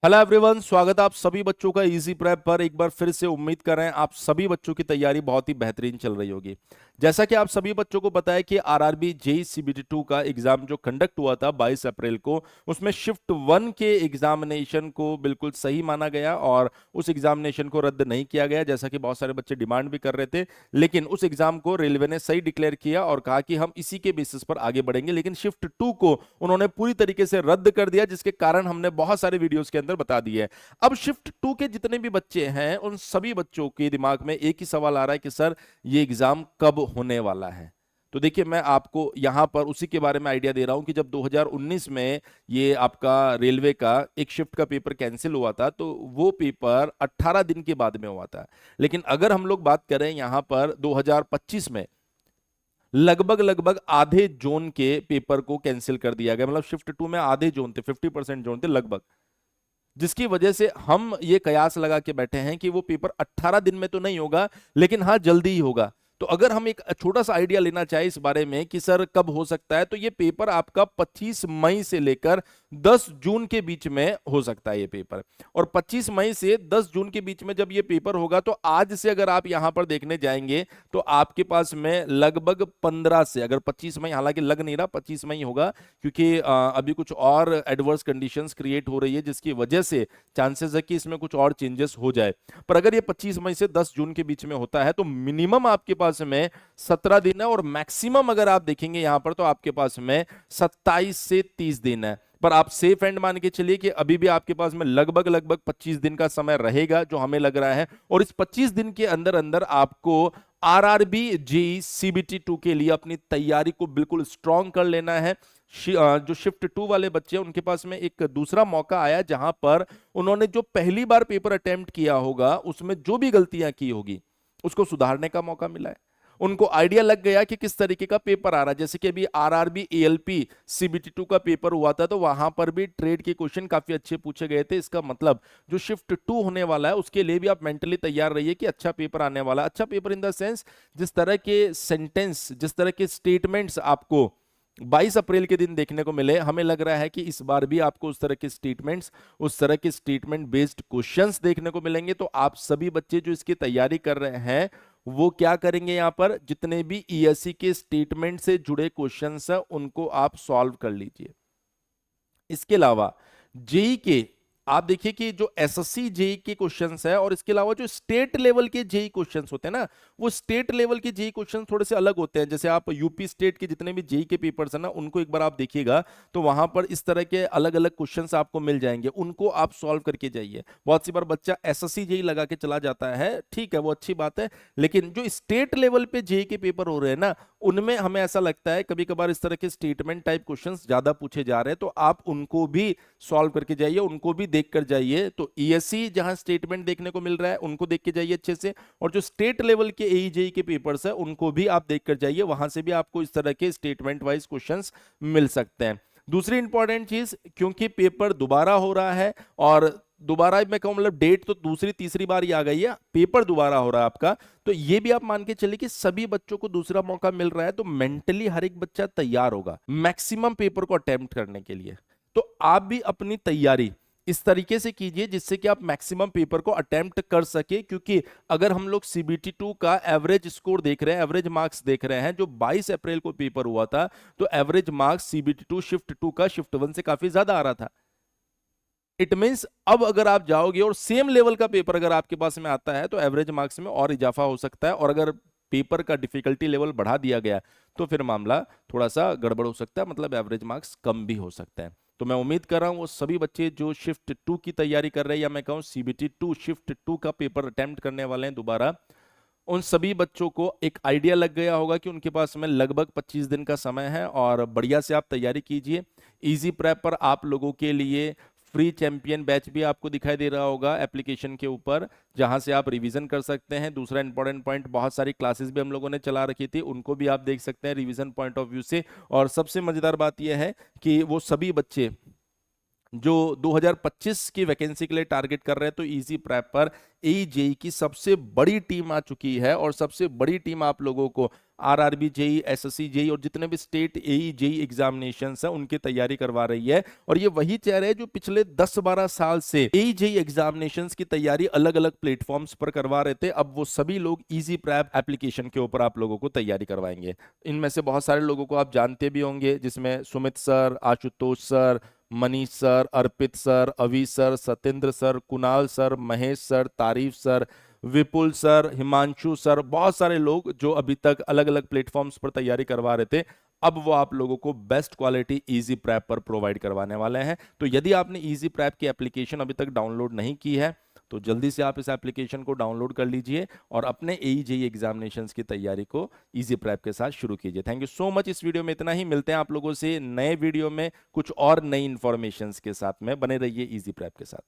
Hello everyone, स्वागत है आप सभी बच्चों का इजी प्रेप पर। एक बार फिर से उम्मीद कर रहे हैं आप सभी बच्चों की तैयारी बहुत ही बेहतरीन चल रही होगी। जैसा कि आप सभी बच्चों को पता है कि आरआरबी जेई सीबीटी 2 का एग्जाम जो कंडक्ट हुआ था 22 अप्रैल को, उसमें शिफ्ट 1 के एग्जामिनेशन को बिल्कुल सही माना गया और उस एग्जामिनेशन को रद्द नहीं किया गया, जैसा कि बहुत सारे बच्चे डिमांड भी कर रहे थे। लेकिन उस एग्जाम को रेलवे ने सही डिक्लेयर किया और कहा कि हम इसी के बेसिस पर आगे बढ़ेंगे। लेकिन शिफ्ट 2 को उन्होंने पूरी तरीके से रद्द कर दिया, जिसके कारण हमने बहुत सारे वीडियोस के अंदर बता दिए है। अब शिफ्ट 2 के जितने भी बच्चे हैं उन सभी बच्चों के दिमाग में एक ही सवाल आ रहा है कि सर ये एग्जाम कब होने वाला है। तो देखिए, मैं आपको यहां पर उसी के बारे में आइडिया दे रहा हूं कि जब 2019 में ये आपका रेलवे का एक शिफ्ट का पेपर कैंसिल हुआ था तो वो पेपर 18 दिन के बाद में हुआ था। लेकिन अगर हम लोग बात करें यहां पर 2025 में, लगभग लगभग आधे जोन के पेपर को कैंसिल कर दिया गया। मतलब शिफ्ट 2 में आधे जोन थे, 50% जोन थे लगभग, जिसकी वजह से हम ये कयास लगा के बैठे हैं कि वो पेपर 18 दिन में तो नहीं होगा, लेकिन हाँ जल्दी ही होगा। तो अगर हम एक छोटा सा आइडिया लेना चाहे इस बारे में कि सर कब हो सकता है, तो ये पेपर आपका 25 मई से लेकर 10 जून के बीच में हो सकता है ये पेपर। और 25 मई से 10 जून के बीच में जब ये पेपर होगा तो आज से अगर आप यहां पर देखने जाएंगे तो आपके पास में लगभग 15 से, अगर 25 मई, हालांकि लग नहीं रहा 25 मई होगा क्योंकि अभी कुछ और एडवर्स कंडीशंस क्रिएट हो रही है जिसकी वजह से चांसेस है कि इसमें कुछ और चेंजेस हो जाए। पर अगर ये 25 मई से 10 जून के बीच में होता है तो मिनिमम आपके पास में 17 दिन है और मैक्सिमम अगर आप देखेंगे यहां पर तो आपके पास में 27 से 30 दिन है। पर आप सेफ एंड मान के चलिए कि अभी भी आपके पास में लगभग लगभग 25 दिन का समय रहेगा जो हमें लग रहा है। और इस 25 दिन के अंदर अंदर आपको आरआरबी जेई सीबीटी 2 के लिए अपनी तैयारी को बिल्कुल स्ट्रांग कर लेना है। जो शिफ्ट 2 वाले बच्चे हैं उनके पास में एक दूसरा मौका आया जहां पर उन्होंने जो पहली बार पेपर अटेम्प्ट किया होगा उसमें जो भी गलतियां की होगी उसको सुधारने का मौका मिला है। उनको आइडिया लग गया कि किस तरीके का पेपर आ रहा है। जैसे कि अभी आरआरबी एएलपी सीबीटी 2 का पेपर हुआ था तो वहां पर भी ट्रेड के क्वेश्चन काफी अच्छे पूछे गए थे। इसका मतलब जो शिफ्ट 2 होने वाला है उसके लिए भी आप मेंटली तैयार रहिए कि अच्छा पेपर आने वाला है। अच्छा पेपर इन द सेंस, जिस तरह के सेंटेंस, जिस तरह के स्टेटमेंट्स आपको 22 अप्रैल के दिन देखने को मिले, हमें लग रहा है कि इस बार भी आपको उस तरह के स्टेटमेंट्स, उस तरह के स्टेटमेंट बेस्ड क्वेश्चंस देखने को मिलेंगे। तो आप सभी बच्चे जो इसकी तैयारी कर रहे हैं वो क्या करेंगे, यहां पर जितने भी ईएससी के स्टेटमेंट से जुड़े क्वेश्चंस हैं उनको आप सॉल्व कर लीजिए। इसके अलावा जेई के आप देखिए कि जो एसएससी जेई के क्वेश्चंस है और इसके अलावा जो स्टेट लेवल के जेई क्वेश्चंस होते हैं ना, वो स्टेट लेवल के जेई क्वेश्चंस थोड़े से अलग होते हैं। जैसे आप यूपी स्टेट के जितने भी जेई के पेपर्स है ना उनको एक बार आप देखिएगा तो वहां पर इस तरह के अलग अलग क्वेश्चंस आपको मिल जाएंगे, उनको आप सॉल्व करके जाइए। बहुत सी बार बच्चा एसएससी जेई लगा के चला जाता है, ठीक है वो अच्छी बात है, लेकिन जो स्टेट लेवल पे जेई के पेपर हो रहे हैं ना उनमें हमें ऐसा लगता है कभी कभार इस तरह के स्टेटमेंट टाइप क्वेश्चंस ज्यादा पूछे जा रहे हैं, तो आप उनको भी सॉल्व करके जाइए, उनको भी देख कर जाइए। तो ईएससी जहां स्टेटमेंट देखने को मिल रहा है उनको देख के जाइए अच्छे से, और जो स्टेट लेवल के एईजेई के पेपर्स है उनको भी आप देख कर जाइए, वहां से भी आपको इस तरह के स्टेटमेंट वाइज क्वेश्चंस मिल सकते हैं। दूसरी इंपॉर्टेंट चीज, क्योंकि पेपर दोबारा हो रहा है और दोबारा मैं कहूं मतलब डेट तो दूसरी तीसरी बार ही आ गई है, पेपर दोबारा हो रहा है आपका, तो ये भी आप मान के चलिए कि सभी बच्चों को दूसरा मौका मिल रहा है, तो मेंटली हर एक बच्चा तैयार होगा मैक्सिमम पेपर को अटेम्प्ट करने के लिए। तो आप भी अपनी तैयारी इस तरीके से कीजिए जिससे कि आप मैक्सिमम पेपर को अटेम्प्ट कर सके, क्योंकि अगर हम लोग सीबीटी 2 का एवरेज स्कोर देख रहे हैं, एवरेज मार्क्स देख रहे हैं, जो 22 अप्रैल को पेपर हुआ था तो एवरेज मार्क्स सीबीटी 2 शिफ्ट 2 का शिफ्ट 1 से काफी ज्यादा आ रहा था। इट मीन्स अब अगर आप जाओगे और सेम लेवल का पेपर अगर आपके पास में आता है तो एवरेज मार्क्स में और इजाफा हो सकता है, और अगर पेपर का डिफिकल्टी लेवल बढ़ा दिया गया तो फिर मामला थोड़ा सा गड़बड़ हो सकता है, मतलब एवरेज मार्क्स कम भी हो सकता है। तो मैं उम्मीद कर रहा हूं वो सभी बच्चे जो शिफ्ट 2 की तैयारी कर रहे हैं, या मैं कहूं सीबीटी 2 शिफ्ट 2 का पेपर अटेम्प्ट करने वाले हैं दोबारा, उन सभी बच्चों को एक आइडिया लग गया होगा कि उनके पास में लगभग 25 दिन का समय है और बढ़िया से आप तैयारी कीजिए। इजी प्रेप पर आप लोगों के लिए फ्री चैंपियन बैच भी आपको दिखाई दे रहा होगा एप्लीकेशन के ऊपर, जहां से आप रिवीजन कर सकते हैं। दूसरा इंपॉर्टेंट पॉइंट, बहुत सारी क्लासेस भी हम लोगों ने चला रखी थी, उनको भी आप देख सकते हैं रिवीजन पॉइंट ऑफ व्यू से। और सबसे मजेदार बात यह है कि वो सभी बच्चे जो 2025 की वैकेंसी के लिए टारगेट कर रहे हैं, तो इजी प्रेप पर एई जेई की सबसे बड़ी टीम आ चुकी है और सबसे बड़ी टीम आप लोगों को आरआरबी जेई, एसएससी जेई और जितने भी स्टेट एई जेई एग्जामिनेशंस हैं उनकी तैयारी करवा रही है। और ये वही चेहरे हैं जो पिछले 10-12 साल से एई जेई एग्जामिनेशंस की तैयारी अलग अलग प्लेटफॉर्म्स पर करवा रहे थे। अब वो सभी लोग इजी प्रेप एप्लीकेशन के ऊपर आप लोगों को तैयारी करवाएंगे। इनमें से बहुत सारे लोगों को आप जानते भी होंगे, जिसमें Sumit sir, Ashutosh sir, Manish sir, Arpit sir, Avi sir, Satyendra sir, Kunal sir, Mahesh sir, Tarif sir, Vipul sir, Himanshu sir, बहुत सारे लोग जो अभी तक अलग अलग प्लेटफॉर्म्स पर तैयारी करवा रहे थे, अब वो आप लोगों को बेस्ट क्वालिटी इजी प्रेप पर प्रोवाइड करवाने वाले हैं। तो यदि आपने इजी प्रेप की एप्लीकेशन अभी तक डाउनलोड नहीं की है तो जल्दी से आप इस एप्लीकेशन को डाउनलोड कर लीजिए और अपने एई जेई एग्जामिनेशंस की तैयारी को इजी प्रेप के साथ शुरू कीजिए। Thank you so much. इस वीडियो में इतना ही, मिलते हैं आप लोगों से नए वीडियो में कुछ और नई इंफॉर्मेशंस के साथ में। बने रहिए इजी प्रेप के साथ।